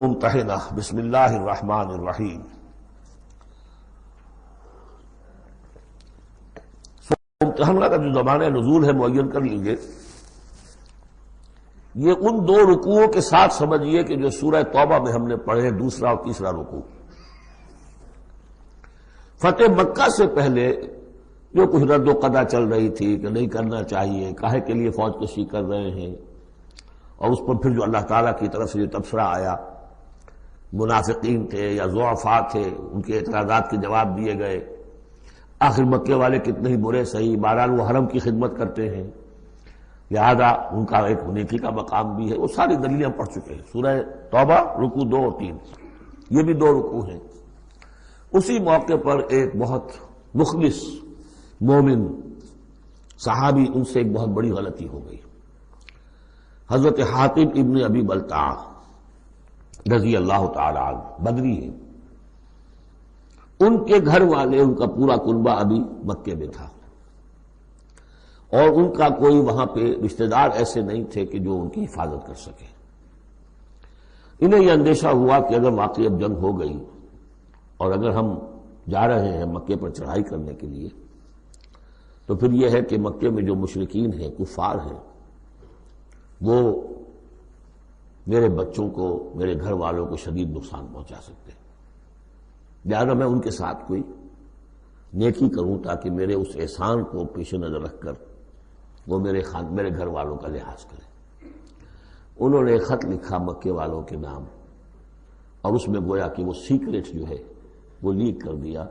ممتحنہ بسم اللہ الرحمن الرحیم۔ ممتحنہ کا جو زمانہ نزول ہے معین کر لیجئے، یہ ان دو رکوعوں کے ساتھ سمجھیے کہ جو سورہ توبہ میں ہم نے پڑھے، دوسرا اور تیسرا رکوع۔ فتح مکہ سے پہلے جو کچھ رد و قدا چل رہی تھی کہ نہیں کرنا چاہیے، کاہے کے لیے فوج کشی کر رہے ہیں، اور اس پر پھر جو اللہ تعالیٰ کی طرف سے جو تبصرہ آیا، منافقین تھے یا ضعفاء تھے، ان کے اعتراضات کے جواب دیے گئے۔ آخر مکے والے کتنے ہی برے صحیح، بہرحال وہ حرم کی خدمت کرتے ہیں، لہذا ان کا ایک نیکی کا مقام بھی ہے۔ وہ ساری دلیلیں ہم پڑھ چکے ہیں۔ سورہ توبہ رکوع 2 اور 3، یہ بھی 2 رکوع ہیں۔ اسی موقع پر ایک بہت مخلص مومن صحابی، ان سے ایک بہت بڑی غلطی ہو گئی۔ حضرت حاتب ابن ابی بلتع رضی اللہ تعالی عنہ، بدری ہیں۔ ان کے گھر والے، ان کا پورا کنبہ ابھی مکے میں تھا، اور ان کا کوئی وہاں پہ رشتہ دار ایسے نہیں تھے کہ جو ان کی حفاظت کر سکے۔ انہیں یہ اندیشہ ہوا کہ اگر واقعی اب جنگ ہو گئی اور اگر ہم جا رہے ہیں مکے پر چڑھائی کرنے کے لیے، تو پھر یہ ہے کہ مکے میں جو مشرکین ہیں، کفار ہیں، وہ میرے بچوں کو، میرے گھر والوں کو شدید نقصان پہنچا سکتے ہیں، لہٰذا میں ان کے ساتھ کوئی نیکی کروں تاکہ میرے اس احسان کو پیش نظر رکھ کر وہ میرے گھر والوں کا لحاظ کریں۔ انہوں نے ایک خط لکھا مکے والوں کے نام، اور اس میں گویا کہ وہ سیکریٹ جو ہے وہ لیک کر دیا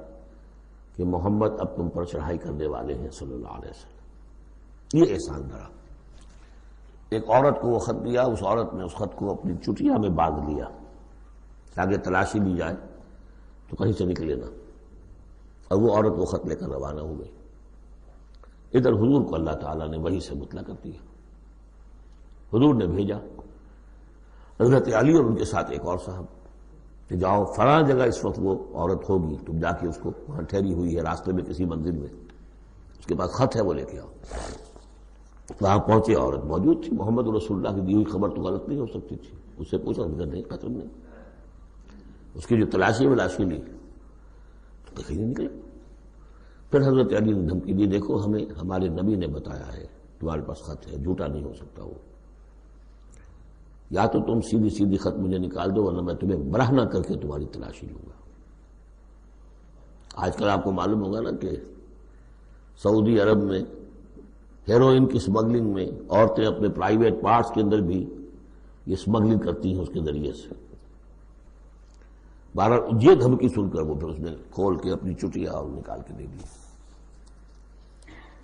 کہ محمد اب تم پر چڑھائی کرنے والے ہیں صلی اللہ علیہ وسلم۔ یہ احسان دھرا۔ ایک عورت کو وہ خط دیا، اس عورت نے اس خط کو اپنی چٹیا میں باندھ لیا تاکہ تلاشی لی جائے تو کہیں سے نکلے نہ، اور وہ عورت وہ خط لے کر روانہ ہو گئی۔ ادھر حضور کو اللہ تعالیٰ نے وحی سے مطلع کر دیا۔ حضور نے بھیجا حضرت علی اور ان کے ساتھ ایک اور صاحب کہ جاؤ فلاں جگہ اس وقت وہ عورت ہوگی، تم جا کے اس کو وہاں ٹھہری ہوئی ہے راستے میں کسی منزل میں، اس کے پاس خط ہے، وہ لے کے آؤ۔ وہاں پہنچے، عورت موجود تھی۔ محمد رسول اللہ کی دی ہوئی خبر تو غلط نہیں ہو سکتی تھی۔ اس سے پوچھا، نہیں قتل نہیں۔ اس کی جو تلاشی لی تو کہیں نہیں نکلا۔ پھر حضرت علی نے دھمکی دی، دیکھو ہمیں ہمارے نبی نے بتایا ہے تمہارے پاس خط ہے، جھوٹا نہیں ہو سکتا وہ، یا تو تم سیدھی سیدھی خط مجھے نکال دو ورنہ میں تمہیں برہنہ کر کے تمہاری تلاشی لوں گا۔ آج کل آپ کو معلوم ہوگا نا کہ سعودی عرب میں ہیروئن کی سمگلنگ میں عورتیں اپنے پرائیویٹ پارٹس کے اندر بھی یہ سمگلنگ کرتی ہیں اس کے ذریعے سے۔ بہرحال یہ دھمکی سن کر وہ پھر اس نے کھول کے اپنی چٹیا اور نکال کے دے دی۔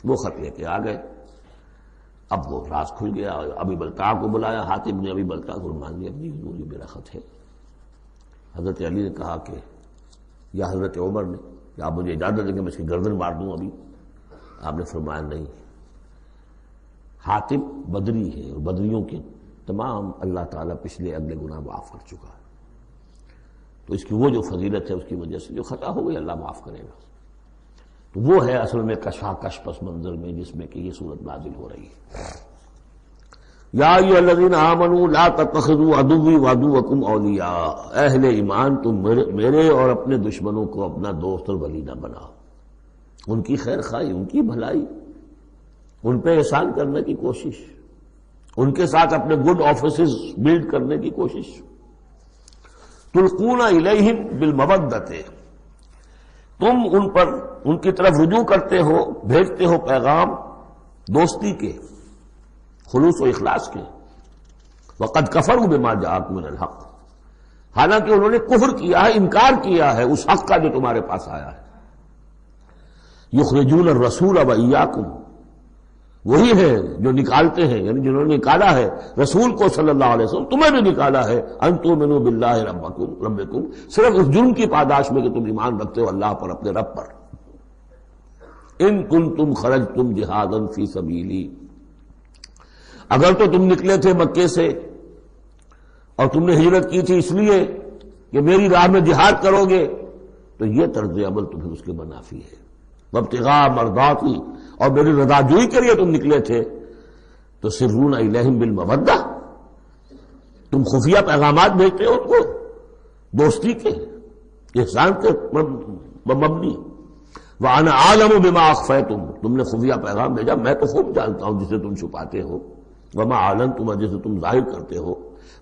وہ خط لے کے آ گئے۔ اب وہ راز کھل گیا۔ ابی بلتع کو بلایا، حاتب نے ابی بلتع کو مان لیا، اپنی حضور یہ میرا خط ہے۔ حضرت علی نے کہا کہ، یا حضرت عمر نے کہ آپ مجھے اجازت دیں کہ میں اس کی گردن مار دوں ابھی؟ آپ نے فرمایا نہیں، حاتب بدری ہے اور بدریوں کے تمام اللہ تعالیٰ پچھلے اگلے گناہ معاف کر چکا ہے، تو اس کی وہ جو فضیلت ہے اس کی وجہ سے جو خطا ہو گئی اللہ معاف کرے گا۔ تو وہ ہے اصل میں کشاکش پس منظر میں جس میں کہ یہ صورت نازل ہو رہی ہے۔ یا ایھا الذین آمنوا لا تتخذوا عدوی وعدوکم اولیاء، اہل ایمان تم میرے اور اپنے دشمنوں کو اپنا دوست اور ولی نہ بناؤ۔ ان کی خیر خواہی، ان کی بھلائی، ان پہ احسان کرنے کی کوشش، ان کے ساتھ اپنے گڈ آفیسز بلڈ کرنے کی کوشش۔ تلقون الیہم بالمودۃ، تم ان پر ان کی طرف رجوع کرتے ہو، بھیجتے ہو پیغام دوستی کے، خلوص و اخلاص کے۔ وقد کفروا بما جاءکم من الحق، حالانکہ انہوں نے کفر کیا ہے، انکار کیا ہے اس حق کا جو تمہارے پاس آیا ہے۔ یخرجون الرسول وایاکم، وہی ہے جو نکالتے ہیں، یعنی جنہوں نے نکالا ہے رسول کو صلی اللہ علیہ وسلم، تمہیں بھی نکالا ہے، ان تؤمنوا باللہ ربکم، صرف اس جرم کی پاداش میں کہ تم ایمان رکھتے ہو اللہ پر، اپنے رب پر۔ ان کنتم خرجتم جہادا فی سبیلی، اگر تو تم نکلے تھے مکے سے اور تم نے ہجرت کی تھی اس لیے کہ میری راہ میں جہاد کرو گے، تو یہ طرز عمل تو پھر اس کے منافی ہے۔ وابتغاء مرضاتی، اور میری رضا جوئی کے لیے تم نکلے تھے، تو سرون الیہم بالمودۃ، تم خفیہ پیغامات بھیجتے ہو ان کو دوستی کے، احسان کے مبنی. وَأَنَا أَعْلَمُ بِمَا أَخْفَيْتُمْ، تم نے خفیہ پیغام بھیجا، میں تو خوب جانتا ہوں جسے تم چھپاتے ہو. وَمَا أَعْلَنْتُمْ، جسے تم ظاہر کرتے ہو.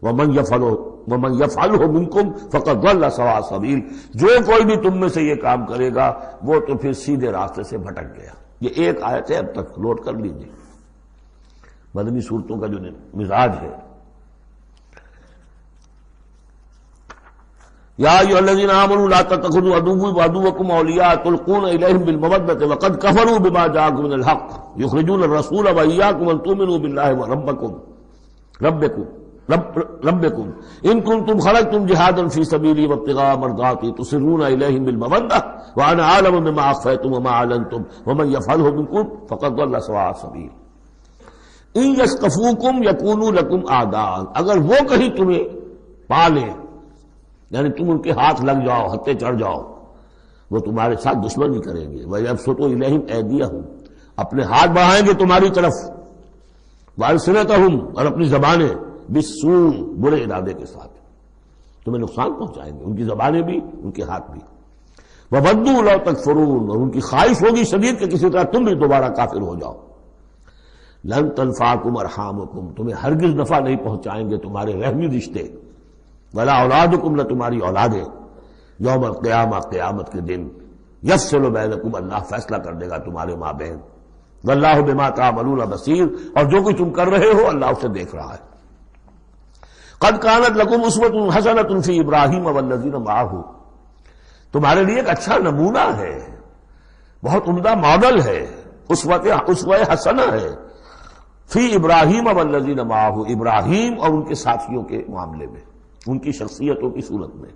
وَمَنْ يَفْعَلْهُ مِنْكُمْ فَقَدْ ضَلَّ سَوَاءَ السَّبِيلِ، جو کوئی بھی تم میں سے یہ کام کرے گا وہ تو پھر سیدھے راستے سے بھٹک گیا. یہ ایک آیت ہے، اب تک نوٹ کر لیجیے. مدنی صورتوں کا جو مزاج ہے. یا ایھا الذین آمنوا لا تتخذوا عدوی وعدوکم اولیاء تلقون الیہم بالمودۃ وقد کفروا بما جاءکم من الحق یخرجون الرسول وایاکم ان تؤمنوا باللہ ربکم ان کنتم خرجتم جہادا فی سبیلی وابتغاء مرضاتی تسرون الیہم بالمودۃ وانا اعلم بما اخفیتم وما اعلنتم ومن یفعلہ منکم فقد ضل سواء السبیل. ان یثقفوکم یکونوا لکم اعداء، اگر وہ کہیں تمہیں پا لیں یعنی تم ان کے ہاتھ لگ جاؤ، ہتھے چڑھ جاؤ، وہ تمہارے ساتھ دشمنی کریں گے. وَيَبْسُطُوا إِلَيْهِمْ أَيْدِيَهُمْ، اپنے ہاتھ بڑھائیں گے تمہاری طرف. وَأَلْسِنَتَهُمْ، اور اپنی زبانیں، بِالسُّوءِ، برے ارادے کے ساتھ تمہیں نقصان پہنچائیں گے، ان کی زبانیں بھی ان کے ہاتھ بھی. وَوَدُّوا لَوْ تَكْفُرُونَ، اور ان کی خواہش ہوگی شدید کہ کسی طرح تم بھی دوبارہ کافر ہو جاؤ. لَن تَنفَعَكُمْ أَرْحَامُكُمْ، تمہیں ہرگز نفع نہیں پہنچائیں گے تمہارے رحمی رشتے. ولا اولادکم، نہ تمہاری اولادیں. یوم القیامہ، قیامت کے دن. یفصل بینکم، اللہ فیصلہ کر دے گا تمہارے مابین. واللہ بما تعملون بصیر، اور جو کچھ تم کر رہے ہو اللہ اسے دیکھ رہا ہے. قد کانت لکم اسوۃ حسنۃ فی ابراہیم والذین معہ، تمہارے لیے ایک اچھا نمونہ ہے، بہت عمدہ ماڈل ہے، اسوہ حسنہ ہے. فی ابراہیم والذین معہ، ابراہیم اور ان کے ساتھیوں کے معاملے میں، ان کی شخصیتوں کی صورت میں.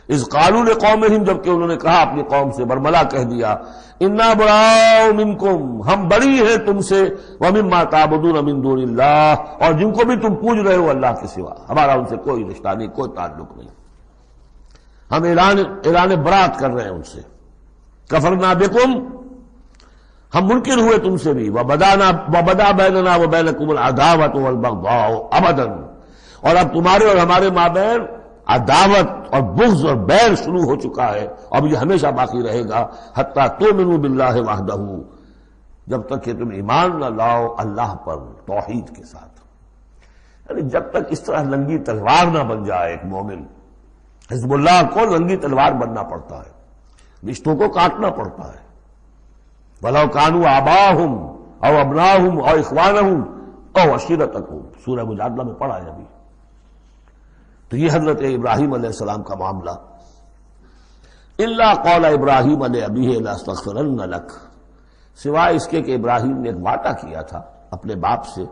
اذ قالوا لقومہم، جبکہ انہوں نے کہا اپنی قوم سے، برملا کہہ دیا، انا براء منکم، ہم بری ہیں تم سے، ومما تعبدون من دون اللہ، اور جن کو بھی تم پوج رہے ہو اللہ کے سوا، ہمارا ان سے کوئی رشتہ نہیں، کوئی تعلق نہیں. ہم اعلان برات کر رہے ہیں ان سے. کفرنا بکم، ہم منکر ہوئے تم سے بھی. وبدا بیننا وبینکم العداوۃ والبغضاء ابدا، اور اب تمہارے اور ہمارے مابین عداوت اور بغض اور بیل شروع ہو چکا ہے، اب یہ ہمیشہ باقی رہے گا. حتی تؤمنوا باللہ وحدہ، جب تک کہ تم ایمان نہ لاؤ اللہ پر توحید کے ساتھ. یعنی جب تک اس طرح لنگی تلوار نہ بن جائے ایک مومن. حزب اللہ کو لنگی تلوار بننا پڑتا ہے، رشتوں کو کاٹنا پڑتا ہے. وَلَوْ كَانُوا آبَاءَهُمْ أَوْ أَبْنَاءَهُمْ أَوْ إِخْوَانَهُمْ أَوْ عَشِيرَتَهُمْ، سورہ مجادلہ میں پڑھا ہے ابھی. تو یہ حضرت ابراہیم علیہ السلام کا معاملہ. إِلَّا قَالَ إِبْرَاهِيمُ لِأَبِيهِ لَأَسْتَغْفِرَنَّ لَكَ، سوائے اس کے کہ ابراہیم نے ایک وعدہ کیا تھا اپنے باپ سے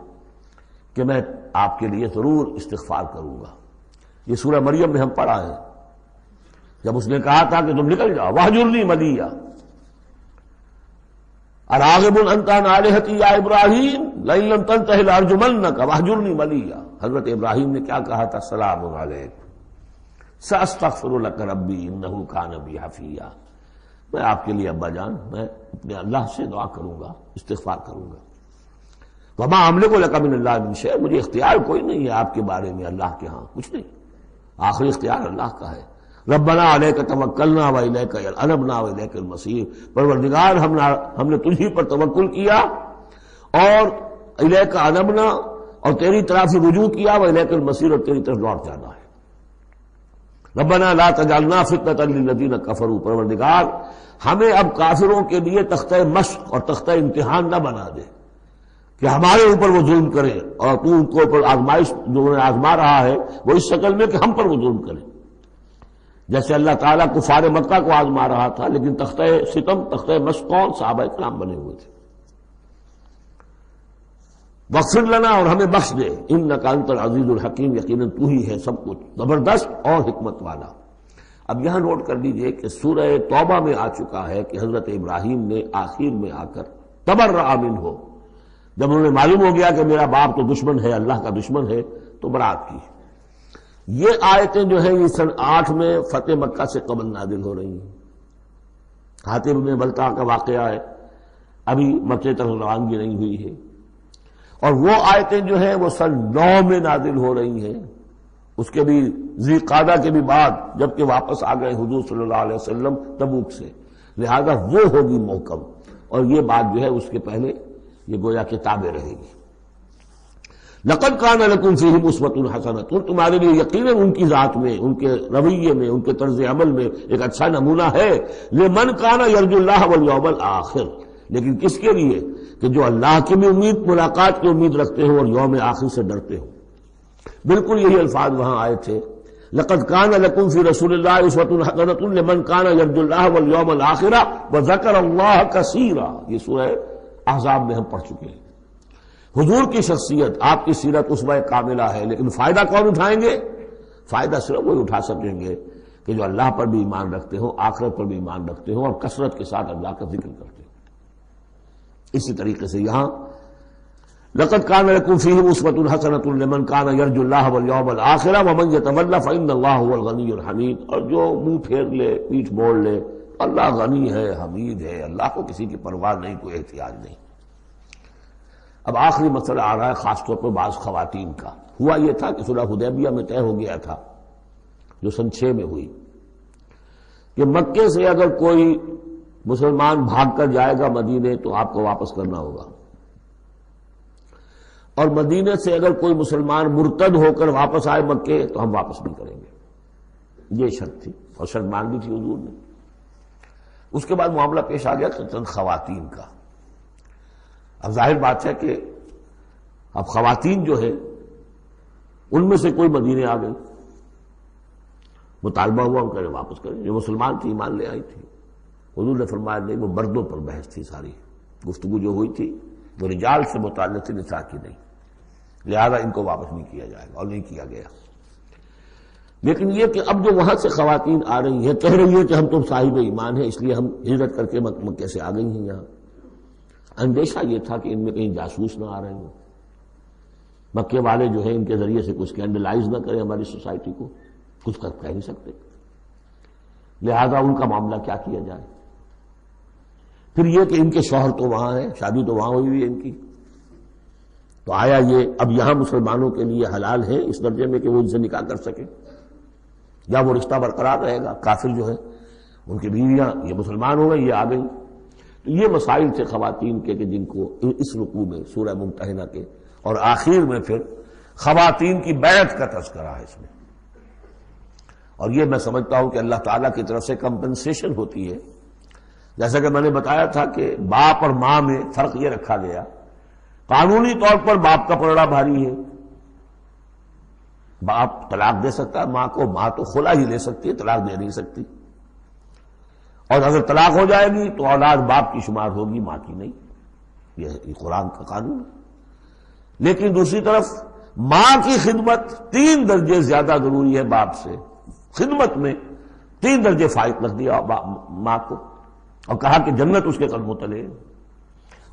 کہ میں آپ کے لیے ضرور استغفار کروں گا. یہ سورہ مریم میں ہم پڑھا ہے، جب اس نے کہا تھا کہ تم نکل جاؤ. وَاهْجُرْنِي مَلِيًّا اراغب انت عن آلہتی یا ابراہیم لئن لم تنتہ لارجمنک واہجرنی ملیہ. حضرت ابراہیم نے کیا کہا تھا؟ سلام علیک ساستغفر لک ربی انہ کان بی حفیہ، میں آپ کے لیے ابا جان میں اپنے اللہ سے دعا کروں گا، استغفار کروں گا. وما املک لک من اللہ من شیء، مجھے اختیار کوئی نہیں ہے آپ کے بارے میں اللہ کے ہاں، کچھ نہیں، آخری اختیار اللہ کا ہے. ربنا علیک توکلنا والیک انبنا والیک المصیر، پروردگار ہم نے تجھی پر توکل کیا اور الیک انبنا، اور تیری طرف رجوع کیا، والیک المصیر، اور تیری طرف لوٹ جانا ہے. ربنا لا تجعلنا فتنة للذین کفروا، پروردگار ہمیں اب کافروں کے لیے تختہ مشق اور تختہ امتحان نہ بنا دے کہ ہمارے اوپر وہ ظلم کرے، اور تو ان کو اوپر آزمائش جو انہیں آزما رہا ہے وہ اس شکل میں کہ ہم پر وہ ظلم کرے. جیسے اللہ تعالیٰ کفار مکہ کو آزما رہا تھا، لیکن تختہ ستم، تختہ مشق کون؟ صحابہ کرام بنے ہوئے تھے. واغفر لنا، اور ہمیں بخش دے، انک انت العزیز الحکیم، یقیناً تو ہی ہے سب کچھ زبردست اور حکمت والا. اب یہاں نوٹ کر لیجئے کہ سورہ توبہ میں آ چکا ہے کہ حضرت ابراہیم نے آخر میں آ کر تبرأ منہ، جب انہوں نے معلوم ہو گیا کہ میرا باپ تو دشمن ہے، اللہ کا دشمن ہے، تو برات کی. یہ آیتیں جو ہیں یہ سن 8 میں فتح مکہ سے قبل نازل ہو رہی ہیں. حاطب بن بلتع کا واقعہ ہے، ابھی مکے تک روانگی نہیں ہوئی ہے. اور وہ آیتیں جو ہیں وہ سن 9 میں نازل ہو رہی ہیں، اس کے بھی ذی قعدہ کے بھی بعد جبکہ واپس آ گئے حضور صلی اللہ علیہ وسلم تبوک سے، لہذا وہ ہوگی محکم، اور یہ بات جو ہے اس کے پہلے یہ گویا کہ تابع رہے گی۔ لقد کان لکم فیہم اسوۃ حسنۃ، تمہارے لیے یقیناً ان کی ذات میں، ان کے رویے میں، ان کے طرز عمل میں ایک اچھا نمونہ ہے، لمن کان یرجو اللہ والیوم الآخر، لیکن کس کے لیے؟ کہ جو اللہ کی بھی ملاقات کی امید رکھتے ہو اور یوم آخر سے ڈرتے ہو۔ بالکل یہی الفاظ وہاں آئے تھے، لقد کان لکم فی رسول اللہ اسوۃ حسنۃ لمن کان یرجو اللہ والیوم الآخر وذکر اللہ کثیرا، یہ سورہ احزاب میں ہم پڑھ چکے ہیں۔ حضور کی شخصیت، آپ کی سیرت اسوہ کاملہ ہے، لیکن فائدہ کون اٹھائیں گے؟ فائدہ صرف وہی اٹھا سکیں گے کہ جو اللہ پر بھی ایمان رکھتے ہوں، آخرت پر بھی ایمان رکھتے ہوں اور کثرت کے ساتھ اللہ کا ذکر کرتے ہوں۔ اسی طریقے سے یہاں لقد کان لکم فیہم اسوۃ حسنۃ لمن کان یرجو اللہ والیوم الآخر ومن یتولی فإن اللہ هو الغنی الحمید، اور جو منہ پھیر لے، پیٹھ موڑ لے، اللہ غنی ہے، حمید ہے، اللہ کو کسی کی پرواہ نہیں، کوئی احتیاج نہیں۔ اب آخری مسئلہ آ رہا ہے خاص طور پر بعض خواتین کا۔ ہوا یہ تھا کہ صلح حدیبیہ میں طے ہو گیا تھا، جو سن 6 میں ہوئی، کہ مکے سے اگر کوئی مسلمان بھاگ کر جائے گا مدینے تو آپ کو واپس کرنا ہوگا، اور مدینے سے اگر کوئی مسلمان مرتد ہو کر واپس آئے مکے تو ہم واپس نہیں کریں گے، یہ شرط تھی، اور شرط مان لی تھی حضور نے۔ اس کے بعد معاملہ پیش آ گیا چند خواتین کا۔ اب ظاہر بات ہے کہ اب خواتین جو ہے ان میں سے کوئی مدینے آ گئی، مطالبہ ہوا ان کا واپس کریں، جو مسلمان تھی ایمان لے آئی تھی۔ حضور نے فرمایا نہیں، وہ مردوں پر بحث تھی، ساری گفتگو جو ہوئی تھی وہ رجال سے متعلق تھی، نساء کی نہیں، لہذا ان کو واپس نہیں کیا جائے گا، اور نہیں کیا گیا۔ لیکن یہ کہ اب جو وہاں سے خواتین آ رہی ہیں، کہہ رہی ہیں کہ ہم تو صاحب ایمان ہیں، اس لیے ہم ہجرت کر کے مکے سے آ گئی ہیں یہاں۔ اندیشہ یہ تھا کہ ان میں کہیں جاسوس نہ آ رہے ہوں، مکے والے جو ہیں ان کے ذریعے سے کچھ اسکینڈلائز نہ کریں ہماری سوسائٹی کو، کچھ کہہ نہیں سکتے، لہذا ان کا معاملہ کیا کیا جائے۔ پھر یہ کہ ان کے شوہر تو وہاں ہیں، شادی تو وہاں ہوئی ہوئی ہے ان کی، تو آیا یہ اب یہاں مسلمانوں کے لیے حلال ہے اس درجے میں کہ وہ ان سے نکاح کر سکیں، یا وہ رشتہ برقرار رہے گا؟ کافر جو ہے ان کی بیویاں یہ مسلمان ہو گئی، یہ آ گئی۔ تو یہ مسائل تھے خواتین کے کہ جن کو اس رکوع میں سورہ ممتحنہ کے اور آخر میں پھر خواتین کی بیعت کا تذکرہ ہے اس میں، اور یہ میں سمجھتا ہوں کہ اللہ تعالیٰ کی طرف سے کمپنسیشن ہوتی ہے۔ جیسا کہ میں نے بتایا تھا کہ باپ اور ماں میں فرق یہ رکھا گیا، قانونی طور پر باپ کا پلڑا بھاری ہے، باپ طلاق دے سکتا ہے ماں کو، ماں تو خلا ہی لے سکتی ہے، طلاق دے نہیں سکتی، اور اگر طلاق ہو جائے گی تو اولاد باپ کی شمار ہوگی، ماں کی نہیں، یہ قرآن کا قانون ہے۔ لیکن دوسری طرف ماں کی خدمت 3 درجے زیادہ ضروری ہے باپ سے، خدمت میں 3 درجے فائق رکھ دیا ماں کو، اور کہا کہ جنت اس کے قدموں تلے۔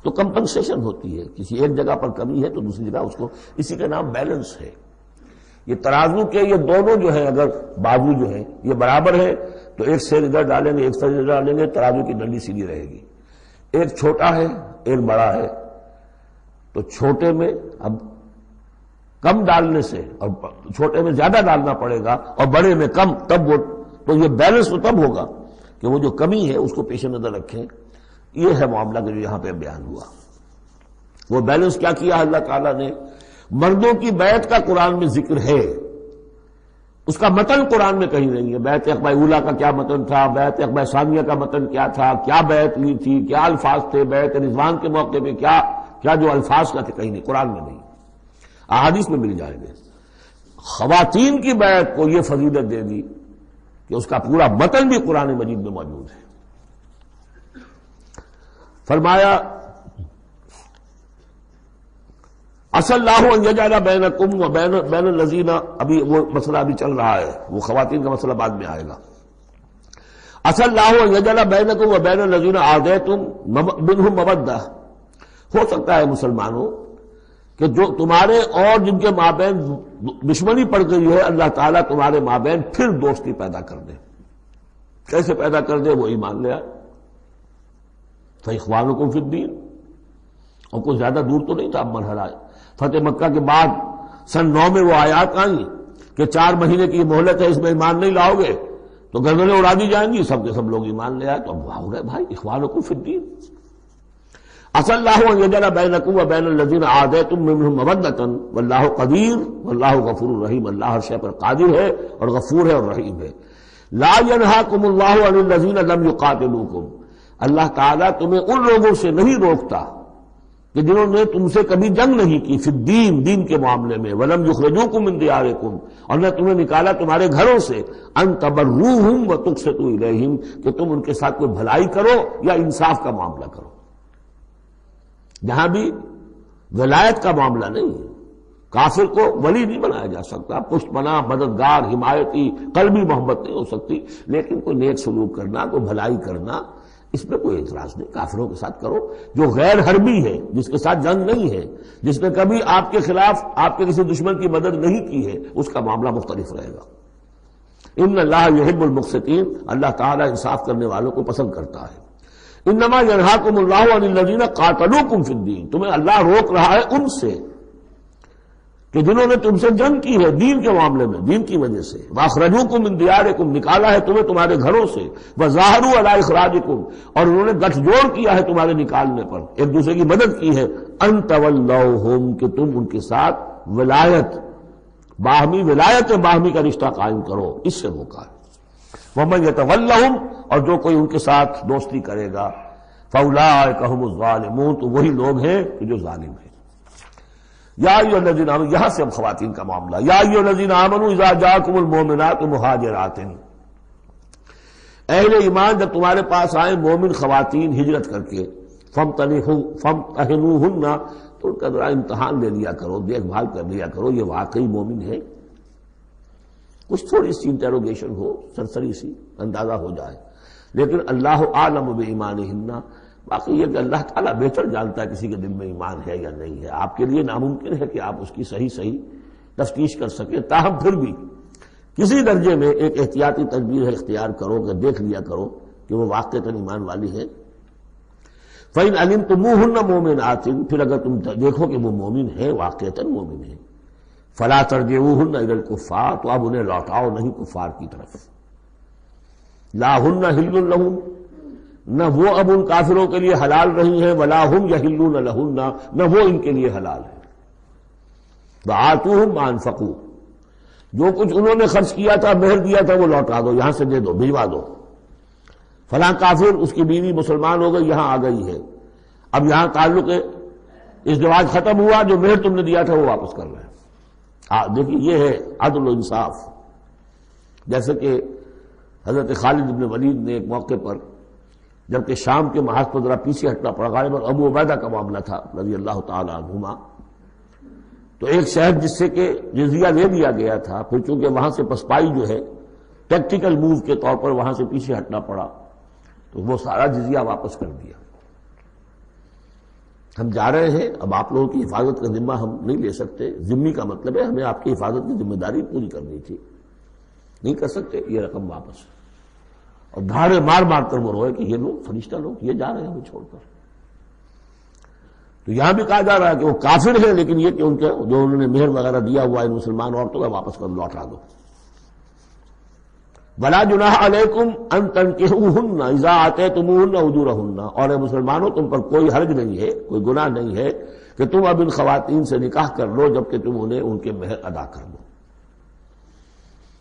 تو کمپنسیشن ہوتی ہے، کسی ایک جگہ پر کمی ہے تو دوسری جگہ اس کو، اسی کا نام بیلنس ہے۔ یہ ترازو کے یہ دونوں جو ہیں، اگر بازو جو ہیں یہ برابر ہے تو ایک سیر ادھر ڈالیں گے، ایک سیر ادھر ڈالیں گے، ترازو کی ڈنڈی سیدھی رہے گی۔ ایک چھوٹا ہے ایک بڑا ہے تو چھوٹے میں اب کم ڈالنے سے، اور چھوٹے میں زیادہ ڈالنا پڑے گا اور بڑے میں کم، تب وہ تو یہ بیلنس تو تب ہوگا کہ وہ جو کمی ہے اس کو پیش نظر رکھیں۔ یہ ہے معاملہ کہ جو یہاں پہ بیان ہوا، وہ بیلنس کیا کیا اللہ تعالیٰ نے۔ مردوں کی بیعت کا قرآن میں ذکر ہے، اس کا متن قرآن میں کہیں نہیں ہے۔ بیعت عقبہ اولیٰ کا کیا متن تھا، بیعت عقبہ ثانیہ کا متن کیا تھا، کیا بیعت لی تھی، کیا الفاظ تھے، بیعت رضوان کے موقع پہ کیا جو الفاظ کا تھے، کہیں نہیں، قرآن میں نہیں، احادیث میں مل جائیں گے۔ خواتین کی بیعت کو یہ فضیلت دے دی کہ اس کا پورا متن بھی قرآن مجید میں موجود ہے۔ فرمایا عسى الله ان يجعل بينكم وبين الذين، ابھی وہ مسئلہ ابھی چل رہا ہے، وہ خواتین کا مسئلہ بعد میں آئے گا۔ عسى الله ان يجعل بينكم وبين الذين عاديتم منهم مودة، ہو سکتا ہے مسلمانوں کہ جو تمہارے اور جن کے مابین دشمنی پڑ گئی ہے، اللہ تعالیٰ تمہارے مابین پھر دوستی پیدا کر دے۔ کیسے پیدا کر دے؟ وہ ایمان لے آئے، فإخوانكم في الدين، اور کوئی زیادہ دور تو نہیں تھا اب مرحلہ۔ فتح مکہ کے بعد سن 9 میں وہ آیات آئیں کہ 4 مہینے کی مہلت ہے، اس میں ایمان نہیں لاؤ گے تو گردنیں اڑا دی جائیں گی، سب کے سب لوگ ایمان لے آئے تو اب ہو گئے بھائی اخوانکم فی الدین۔ عسى الله ان يجعل بينكم وبين الذين عاديتم منهم مودة والله قدير والله غفور رحیم، اللہ ہر شے پر قادر ہے اور غفور ہے اور رحیم ہے۔ لا ينهاكم الله عن الذين لم يقاتلوكم، اللہ تعالیٰ تمہیں ان لوگوں سے نہیں روکتا کہ جنہوں نے تم سے کبھی جنگ نہیں کی، فی الدین، دین کے معاملے میں، ولم یخرجوکم من دیارکم، اور نہ تمہیں نکالا تمہارے گھروں سے، ان تبروہم وتقسطوا الیہم، کہ تم ان کے ساتھ کوئی بھلائی کرو یا انصاف کا معاملہ کرو۔ جہاں بھی ولایت کا معاملہ نہیں ہے، کافر کو ولی نہیں بنایا جا سکتا، پشت پناہ، مددگار، حمایتی، قلبی محبت نہیں ہو سکتی، لیکن کوئی نیک سلوک کرنا، کوئی بھلائی کرنا، اس میں کوئی اعتراض نہیں، کافروں کے ساتھ کرو۔ جو غیر حربی ہے، جس کے ساتھ جنگ نہیں ہے، جس نے کبھی آپ کے خلاف آپ کے کسی دشمن کی مدد نہیں کی ہے، اس کا معاملہ مختلف رہے گا۔ ان اللہ یحب المقسطین، اللہ تعالیٰ انصاف کرنے والوں کو پسند کرتا ہے۔ انما ینہاکم اللہ عن الذین قاتلوکم فی الدین، تمہیں اللہ روک رہا ہے ان سے کہ جنہوں نے تم سے جنگ کی ہے دین کے معاملے میں، دین کی وجہ سے، واخرجوکم من دیارکم، نکالا ہے تمہیں تمہارے گھروں سے، وظاہروا علی اخراجکم، اور انہوں نے گٹھ جوڑ کیا ہے تمہارے نکالنے پر، ایک دوسرے کی مدد کی ہے، ان تولوہم، کہ تم ان کے ساتھ ولایت، باہمی ولایت، باہمی کا رشتہ قائم کرو، اس سے روکا ہے۔ ومن یتولہم، اور جو کوئی ان کے ساتھ دوستی کرے گا، فاولئک ھم الظالمون، تو وہی لوگ ہیں کہ جو ظالم ہیں۔ یا ایھا الذین آمنوا، یہاں سے اب خواتین کا معاملہ، یا ایھا الذین آمنوا اذا جاءکم المؤمنات مہاجرات، اہل ایمان جب تمہارے پاس آئیں مومن خواتین ہجرت کر کے، فامتحنوہن، تو ان کا ذرا امتحان لے لیا کرو، دیکھ بھال کر لیا کرو یہ واقعی مومن ہے، کچھ تھوڑی سی انٹروگیشن ہو، سرسری سی اندازہ ہو جائے، لیکن اللہ اعلم بایمانہن، باقی یہ کہ اللہ تعالیٰ بہتر جانتا ہے کسی کے دل میں ایمان ہے یا نہیں ہے، آپ کے لیے ناممکن ہے کہ آپ اس کی صحیح تفتیش کر سکیں، تاہم پھر بھی کسی درجے میں ایک احتیاطی تدبیر اختیار کرو کہ دیکھ لیا کرو کہ وہ واقعتاً ایمان والی ہے۔ فَإِنْ عَلِمْتُمُوهُنَّ مُؤْمِنَاتٍ، پھر اگر تم دیکھو کہ وہ مومن ہے، واقعتاً مومن ہے، فَلَا تَرْجِعُوهُنَّ إِلَى الْكُفَّارِ، تو اب انہیں لوٹاؤ نہیں کفار کی طرف، لَا هُنَّ حِلٌّ لَهُمْ، نہ وہ اب ان کافروں کے لیے حلال رہی ہیں، وَلَا هُمْ يَحِلُّونَ لَهُنَّ، نہ وہ ان کے لیے حلال ہے۔ وَآتُوهُمْ مَا أَنفَقُوا، جو کچھ انہوں نے خرچ کیا تھا، مہر دیا تھا، وہ لوٹا دو، یہاں سے دے دو، بھجوا دو۔ فلاں کافر، اس کی بیوی مسلمان ہو گئی، یہاں آ گئی ہے، اب یہاں تعلق ازدواج ختم ہوا، جو مہر تم نے دیا تھا وہ واپس کر رہے ہیں۔ دیکھیے یہ ہے عدل و انصاف۔ جیسے کہ حضرت خالد بن ولید نے ایک موقع پر، جبکہ شام کے محاذ پر ذرا پیچھے ہٹنا پڑا، غالباً ابو عبیدہ کا معاملہ تھا رضی اللہ تعالی عنہما، تو ایک شہر جس سے کہ جزیہ لے لیا گیا تھا، پھر چونکہ وہاں سے پسپائی جو ہے ٹیکٹیکل موو کے طور پر وہاں سے پیچھے ہٹنا پڑا، تو وہ سارا جزیہ واپس کر دیا۔ ہم جا رہے ہیں، اب آپ لوگوں کی حفاظت کا ذمہ ہم نہیں لے سکتے، ذمہ کا مطلب ہے ہمیں آپ کی حفاظت کی ذمہ داری پوری کرنی تھی، نہیں کر سکتے، یہ رقم واپس۔ اور دھاڑے مار مار کر وہ روئے کہ یہ لوگ فرشتہ لوگ یہ جا رہے ہیں ہمیں چھوڑ کر۔ تو یہاں بھی کہا جا رہا ہے کہ وہ کافر ہیں، لیکن یہ کہ ان کے جو انہوں نے مہر وغیرہ دیا ہوا ان مسلمان عورتوں کا واپس کر لوٹا دو۔ وَلَا جُنَاحَ عَلَيْكُمْ أَن تَنكِحُوهُنَّ إِذَا آتَيْتُمُوهُنَّ أُجُورَهُنَّ، اور اے مسلمانوں تم پر کوئی حرج نہیں ہے، کوئی گناہ نہیں ہے کہ تم اب ان خواتین سے نکاح کر لو جبکہ تم انہیں ان کے مہر ادا کر دو۔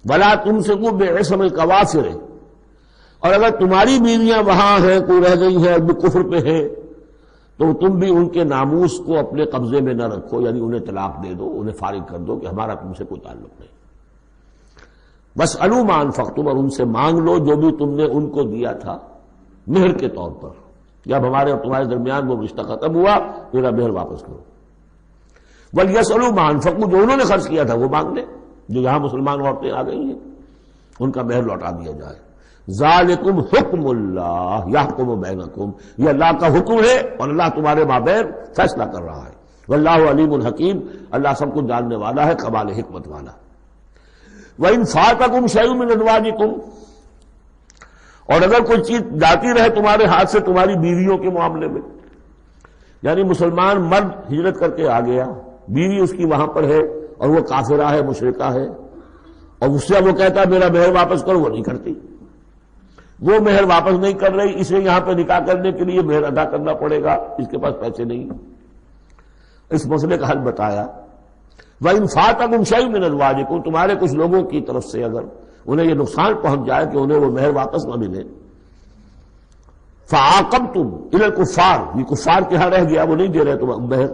وَلَا تُمْسِكُوا بِعِصَمِ الْكَوَافِرِ، اور اگر تمہاری بیویاں وہاں ہیں، کوئی رہ گئی ہیں ابھی کفر پہ ہیں، تو تم بھی ان کے ناموس کو اپنے قبضے میں نہ رکھو، یعنی انہیں طلاق دے دو، انہیں فارغ کر دو کہ ہمارا تم سے کوئی تعلق نہیں۔ وَاسْأَلُوا مَا أَنفَقْتُمْ، اور ان سے مانگ لو جو بھی تم نے ان کو دیا تھا مہر کے طور پر، جب ہمارے اور تمہارے درمیان وہ رشتہ ختم ہوا میرا مہر واپس کرو۔ وَلْيَسْأَلُوا مَا أَنفَقُوا، جو انہوں نے خرچ کیا تھا وہ مانگ لیں، جو یہاں مسلمان عورتیں آ گئی ہیں ان کا مہر لوٹا دیا جائے۔ ذالکم حکم اللہ یحکم بینکم، یہ اللہ کا حکم ہے اور اللہ تمہارے مابین فیصلہ کر رہا ہے۔ واللہ علیم الحکیم، اللہ سب کو جاننے والا ہے، کمال حکمت والا۔ وَإِنْ فَاتَكُمْ شَيْءٌ مِّنْ أَزْوَاجِكُمْ، اور اگر کوئی چیز جاتی رہے تمہارے ہاتھ سے تمہاری بیویوں کے معاملے میں، یعنی مسلمان مرد ہجرت کر کے آ گیا، بیوی اس کی وہاں پر ہے اور وہ کافرہ ہے، مشرکہ ہے، اور اس سے وہ کہتا ہے میرا مہر واپس کرو، وہ نہیں کرتی، وہ مہر واپس نہیں کر رہی، اسے یہاں پہ نکاح کرنے کے لیے مہر ادا کرنا پڑے گا، اس کے پاس پیسے نہیں۔ اس مسئلے کا حل بتایا، وَإِنْ فَاتَكُمْ شَيْءٌ مِّنْ أَزْوَاجِكُمْ، تمہارے کچھ لوگوں کی طرف سے اگر انہیں یہ نقصان پہنچ جائے کہ انہیں وہ مہر واپس نہ ملے، فَعَاقَبْتُمْ إِلَى الْكُفَّارِ، یہ کفار کے ہاں رہ گیا، وہ نہیں دے رہے تم مہر،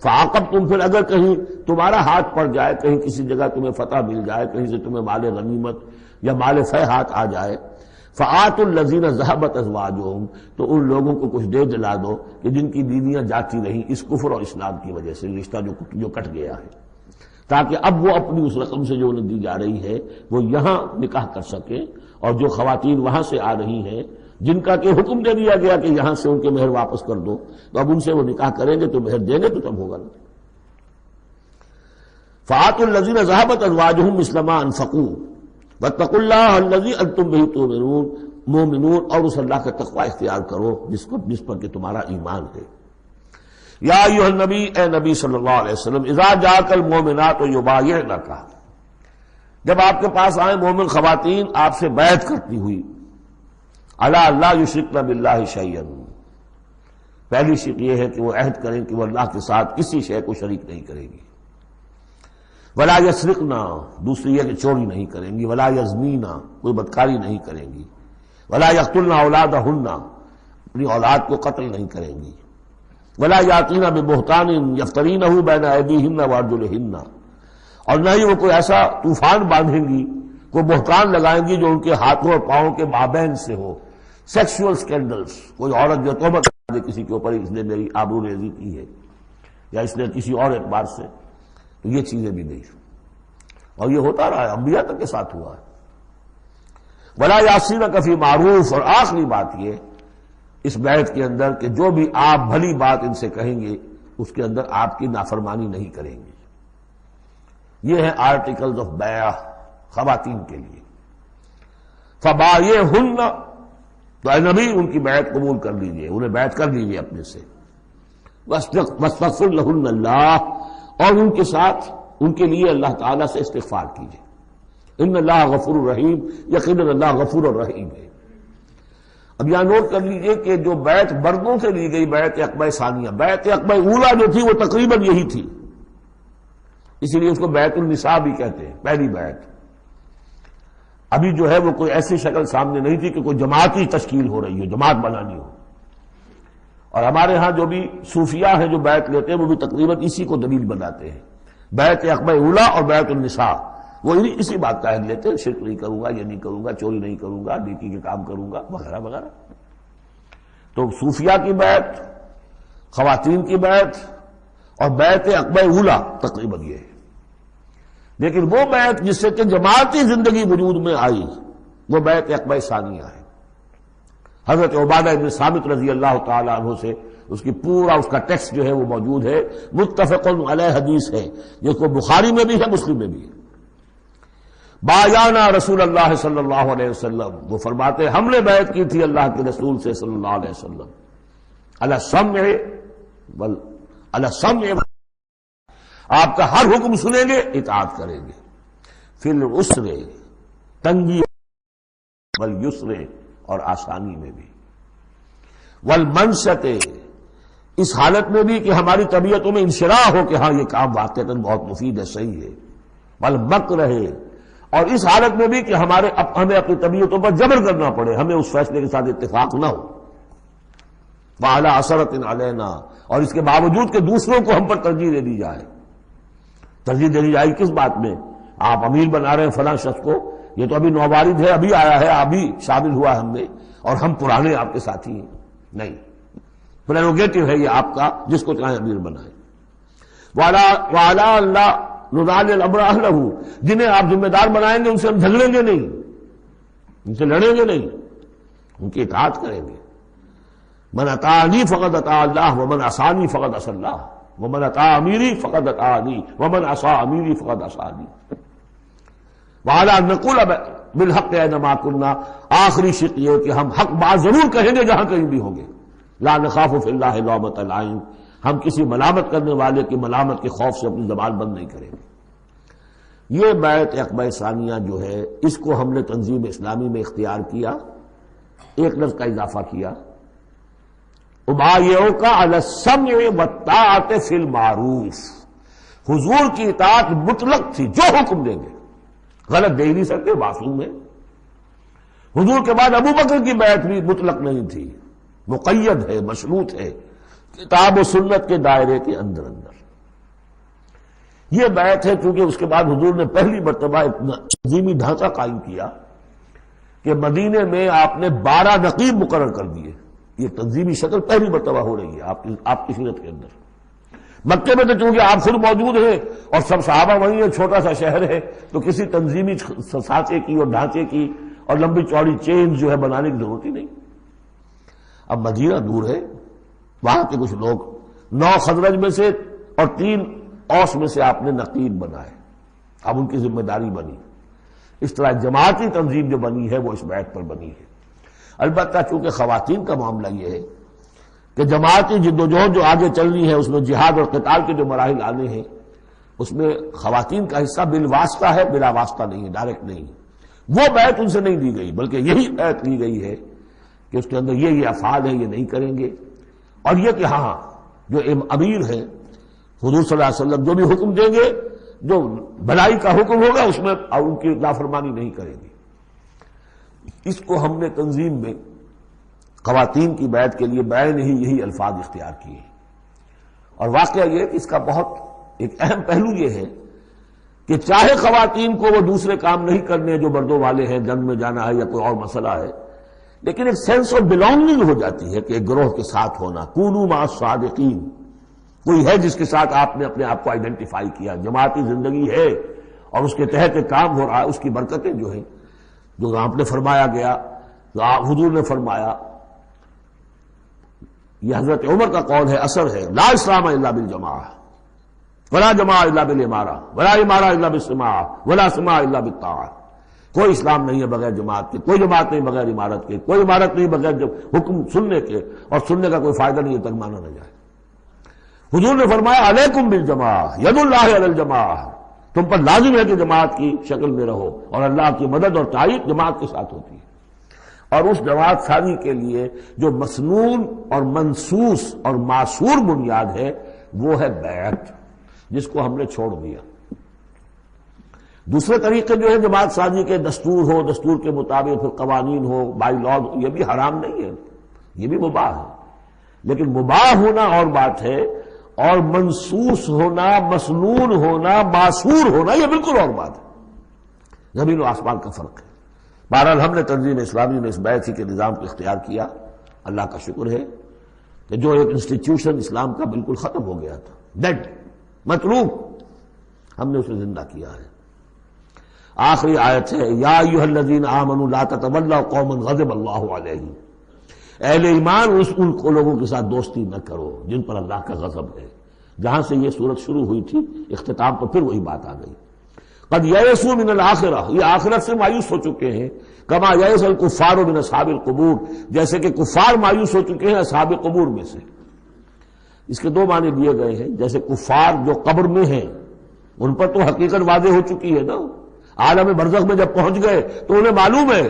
فَعَاقَبْتُمْ، پھر اگر کہیں تمہارا ہاتھ پڑ جائے، کہیں کسی جگہ تمہیں فتح مل جائے، کہیں سے تمہیں مال غنیمت یا مال فہ ہاتھ آ جائے، فَآتُوا الَّذِينَ ذَهَبَتْ أَزْوَاجُهُمْ، تو ان لوگوں کو کچھ دے دلا دو کہ جن کی بیویاں جاتی رہیں اس کفر اور اسلام کی وجہ سے، رشتہ جو کٹ گیا ہے، تاکہ اب وہ اپنی اس رقم سے جو انہیں دی جا رہی ہے وہ یہاں نکاح کر سکیں، اور جو خواتین وہاں سے آ رہی ہیں جن کا کہ حکم دے دیا گیا کہ یہاں سے ان کے مہر واپس کر دو، تو اب ان سے وہ نکاح کریں گے تو مہر دیں گے تو تب ہوگا نا۔ فَآتُوا الَّذِينَ ذَهَبَتْ أَزْوَاجُهُمْ مِثْلَ مَا أَنفَقُوا وَاتَّقُوا اللَّهَ الَّذِي أَنتُم بِهِ مؤمنون، اور اس اللہ کا تقوی اختیار کرو جس پر کہ تمہارا ایمان ہے۔ یا ایھا النبی، اے نبی صلی اللہ علیہ وسلم، اذا جاءک المؤمنات یبایعنک، جب آپ کے پاس آئیں مومن خواتین آپ سے بیعت کرتی ہوئی، الا لا یشرکن باللہ شیئا، پہلی شرط یہ ہے کہ وہ عہد کریں کہ وہ اللہ کے ساتھ کسی شے کو شریک نہیں کرے گی، ولا یسرقن، دوسری یہ کہ چوری نہیں کریں گی، ولا یزنین، کوئی بدکاری نہیں کریں گی، ولا یقتلن اولادہن، اپنی اولاد کو قتل نہیں کریں گی، ولا یاتین ببہتان یفترینہ بین ایدیہن وارجلہن، اور نہ ہی وہ کوئی ایسا طوفان باندھیں گی، کوئی بہتان لگائیں گی جو ان کے ہاتھوں اور پاؤں کے مابین سے ہو، سیکشول سکینڈلز، کوئی عورت جو توبہ کر دے کسی کے اوپر اس نے میری آبرو ریزی کی ہے یا اس نے کسی اور اعتبار سے، تو یہ چیزیں بھی نہیں، اور یہ ہوتا رہا ہے، انبیاء تک کے ساتھ ہوا ہے۔ ولا یعصینک فی معروف، اور آخری بات یہ اس بیعت کے اندر کہ جو بھی آپ بھلی بات ان سے کہیں گے اس کے اندر آپ کی نافرمانی نہیں کریں گے۔ یہ ہے آرٹیکلز آف بیع خواتین کے لیے۔ فبایعہن، تو اے نبی ان کی بیعت قبول کر لیجئے، انہیں بیعت کر لیجئے اپنے سے، واستغفر لہن اللہ، اور ان کے ساتھ ان کے لیے اللہ تعالیٰ سے استغفار کیجئے۔ ان اللہ غفور الرحیم، یقیناً اللہ غفور الرحیم ہے۔ اب یہاں نوٹ کر لیجئے کہ جو بیعت مردوں سے لی گئی بیعت عقبہ ثانیہ، بیعت عقبہ اولیٰ جو تھی وہ تقریباً یہی تھی، اسی لیے اس کو بیعت النساء بھی کہتے ہیں، پہلی بیعت۔ ابھی جو ہے وہ کوئی ایسی شکل سامنے نہیں تھی کہ کوئی جماعتی تشکیل ہو رہی ہو، جماعت بنانی ہو، اور ہمارے ہاں جو بھی صوفیاء ہیں جو بیعت لیتے ہیں وہ بھی تقریباً اسی کو دلیل بناتے ہیں، بیعت عقبہ اولیٰ اور بیعت النساء، وہ اسی بات کا عہد لیتے ہیں، شرک نہیں کروں گا، یہ نہیں کروں گا، چوری نہیں کروں گا، نیکی کے کام کروں گا، وغیرہ وغیرہ۔ تو صوفیاء کی بیعت، خواتین کی بیعت اور بیعت عقبہ اولیٰ تقریباً یہ ہے۔ لیکن وہ بیعت جس سے کہ جماعتی زندگی وجود میں آئی وہ بیعت عقبہ ثانیہ ہے۔ حضرت عبادہ بن ثابت رضی اللہ تعالیٰ عنہ سے اس کی پورا اس کا ٹیکسٹ جو ہے وہ موجود ہے، متفق علیہ حدیث ہے، جس کو بخاری میں بھی ہے مسلم میں بھی ہے۔ بایعنا رسول اللہ صلی اللہ علیہ وسلم، وہ فرماتے ہم نے بیعت کی تھی اللہ کے رسول سے صلی اللہ علیہ وسلم، علی السمع، آپ کا ہر حکم سنیں گے، اطاعت کریں گے، فی العسر، تنگی، والیسر، اور آسانی میں بھی، والمنشط، اس حالت میں بھی کہ ہماری طبیعتوں میں انشراح ہو کہ ہاں یہ کام واقعتاً بہت مفید ہے، صحیح ہے، والمکرہ، اور اس حالت میں بھی کہ ہمیں اپنی طبیعتوں پر جبر کرنا پڑے، ہمیں اس فیصلے کے ساتھ اتفاق نہ ہو، وعلی اثرۃ علینا، اور اس کے باوجود کہ دوسروں کو ہم پر ترجیح دے دی جائے۔ ترجیح دے دی جائے کس بات میں؟ آپ امیر بنا رہے ہیں فلاں شخص کو، یہ تو ابھی نوبارد ہے، ابھی آیا ہے، ابھی شامل ہوا ہم میں، اور ہم پرانے آپ کے ساتھی ہیں، نہیں، پریروگیٹو ہے یہ آپ کا، جس کو چاہیں امیر بنائیں۔ وعلی اللہ نضال الامر اہلہ، جنہیں آپ ذمہ دار بنائیں گے ان سے ہم جھگڑیں گے نہیں، ان سے لڑیں گے نہیں، ان کی اطاعت کریں گے۔ من اطاعنی فقد اطاع اللہ ومن عصانی فقد عصی اللہ ومن اطاع امیری فقد اطاعنی ومن عصی امیری فقد عصانی۔ وعلی ان نقول بالحق اینما کنا، آخری شق یہ کہ ہم حق بات ضرور کہیں گے جہاں کہیں بھی ہوں گے، لا نخاف فی اللہ لومۃ لائم، ہم کسی ملامت کرنے والے کی ملامت کے خوف سے اپنی زبان بند نہیں کریں گے۔ یہ بیعت عقبہ ثانیہ جو ہے اس کو ہم نے تنظیم اسلامی میں اختیار کیا، ایک لفظ کا اضافہ کیا، ابایعک علی السمع والطاعۃ فی المعروف، حضور کی اطاعت مطلق تھی، جو حکم دیں گے، غلط دے نہیں سکتے، معصوم ہے۔ حضور کے بعد ابو بکر کی بیعت بھی مطلق نہیں تھی، مقید ہے، مشروط ہے، کتاب و سنت کے دائرے کے اندر یہ بیعت ہے، کیونکہ اس کے بعد حضور نے پہلی مرتبہ ایک تنظیمی ڈھانچہ قائم کیا کہ مدینے میں آپ نے 12 نقیب مقرر کر دیے۔ یہ تنظیمی شکل پہلی مرتبہ ہو رہی ہے آپ کی سیرت کے اندر۔ مکے میں تو چونکہ آپ خود موجود ہیں اور سب صحابہ وہیں ہیں، چھوٹا سا شہر ہے، تو کسی تنظیمی سانچے کی اور ڈھانچے کی اور لمبی چوڑی چین جو ہے بنانے کی ضرورت ہی نہیں۔ اب مدینہ دور ہے، وہاں کے کچھ لوگ 9 خزرج میں سے اور 3 اوس میں سے آپ نے نقیب بنائے، اب ان کی ذمہ داری بنی۔ اس طرح جماعتی تنظیم جو بنی ہے وہ اس بیعت پر بنی ہے۔ البتہ چونکہ خواتین کا معاملہ یہ ہے کہ جماعتی جدوجہد جو آگے چل رہی ہے اس میں جہاد اور قتال کے جو مراحل آنے ہیں اس میں خواتین کا حصہ بالواسطہ ہے، بلا واسطہ نہیں ہے، ڈائریکٹ نہیں ہے۔ وہ بیعت ان سے نہیں دی گئی، بلکہ یہی بیعت لی گئی ہے کہ اس کے اندر یہ افعال ہیں، یہ نہیں کریں گے، اور یہ کہ ہاں جو امیر ہیں حضور صلی اللہ علیہ وسلم جو بھی حکم دیں گے، جو بھلائی کا حکم ہوگا اس میں اور ان کی نافرمانی نہیں کریں گے۔ اس کو ہم نے تنظیم میں خواتین کی بیعت کے لیے بعین ہی یہی الفاظ اختیار کیے، اور واقعہ یہ کہ اس کا بہت ایک اہم پہلو یہ ہے کہ چاہے خواتین کو وہ دوسرے کام نہیں کرنے جو مردوں والے ہیں، جنگ میں جانا ہے یا کوئی اور مسئلہ ہے، لیکن ایک سینس آف بلانگنگ ہو جاتی ہے کہ ایک گروہ کے ساتھ ہونا، کونوا مع الصادقین، کوئی ہے جس کے ساتھ آپ نے اپنے آپ کو آئیڈینٹیفائی کیا، جماعتی زندگی ہے اور اس کے تحت ایک کام ہو رہا ہے، اس کی برکتیں جو ہیں، جو آپ نے فرمایا گیا، جو حضور نے فرمایا، یہ حضرت عمر کا قول ہے، اثر ہے، لا اسلام الا بالجماعہ ولا جماعہ الا بالامارہ ولا امارہ الا بالسماع ولا سماع الا بالطاعہ۔ کوئی اسلام نہیں ہے بغیر جماعت کے، کوئی جماعت نہیں بغیر عمارت کے، کوئی عمارت نہیں بغیر جب حکم سننے کے، اور سننے کا کوئی فائدہ نہیں ہے تک مانا نہ جائے۔ حضور نے فرمایا علیکم بالجماعہ، ید اللہ علی الجماعہ، تم پر لازم ہے کہ جماعت کی شکل میں رہو، اور اللہ کی مدد اور تائید جماعت کے ساتھ ہوتی ہے۔ اور اس جماعت سازی کے لیے جو مسنون اور منصوص اور معصور بنیاد ہے وہ ہے بیعت، جس کو ہم نے چھوڑ دیا۔ دوسرے طریقے جو ہے جماعت سازی کے، دستور ہو، دستور کے مطابق پھر قوانین ہو، بائی لا، یہ بھی حرام نہیں ہے، یہ بھی مباح ہے، لیکن مباح ہونا اور بات ہے، اور منصوص ہونا، مسنون ہونا، معصور ہونا یہ بالکل اور بات ہے، زمین و آسمان کا فرق ہے۔ بہرحال ہم نے تنظیم اسلامی میں اس بیعت کے نظام کو اختیار کیا۔ اللہ کا شکر ہے کہ جو ایک انسٹیٹیوشن اسلام کا بالکل ختم ہو گیا تھا، ڈیڈ، مطلوب، ہم نے اسے زندہ کیا ہے۔ آخری آیت ہے، یا ایھا الذین آمنوا لا تتولوا قوما غضب اللہ علیہم، اہل ایمان ان کو لوگوں کے ساتھ دوستی نہ کرو جن پر اللہ کا غضب ہے۔ جہاں سے یہ صورت شروع ہوئی تھی، اختتام پر پھر وہی بات آ گئی، قد یئسوا من الآخرہ، یہ آخرت سے مایوس ہو چکے ہیں، کما یئس الکفار من اصحاب القبور، جیسے کہ کفار مایوس ہو چکے ہیں اصحاب قبور میں سے۔ اس کے 2 معنی دیے گئے ہیں، جیسے کفار جو قبر میں ہیں ان پر تو حقیقت واضح ہو چکی ہے نا، عالم برزخ میں جب پہنچ گئے تو انہیں معلوم ہے،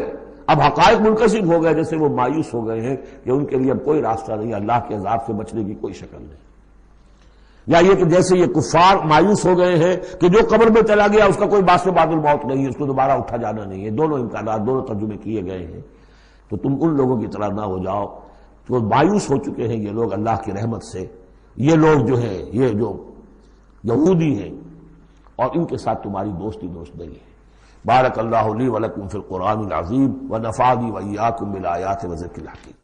اب حقائق منکشف ہو گئے، جیسے وہ مایوس ہو گئے ہیں کہ ان کے لیے اب کوئی راستہ نہیں، اللہ کے عذاب سے بچنے کی کوئی شکل نہیں۔ یا یہ کہ جیسے یہ کفار مایوس ہو گئے ہیں کہ جو قبر میں چلا گیا اس کا کوئی باعث بعد الموت نہیں ہے، اس کو دوبارہ اٹھا جانا نہیں ہے۔ دونوں امکانات، دونوں ترجمے کیے گئے ہیں، تو تم ان لوگوں کی طرح نہ ہو جاؤ جو مایوس ہو چکے ہیں یہ لوگ اللہ کی رحمت سے۔ یہ لوگ جو ہیں، یہ جو یہودی ہیں، اور ان کے ساتھ تمہاری دوستی دوست نہیں ہے۔ بارک اللہ لی ولکم فی القرآن العظیم ونفعنی وإیاکم بالآیات وذکر الحکیم۔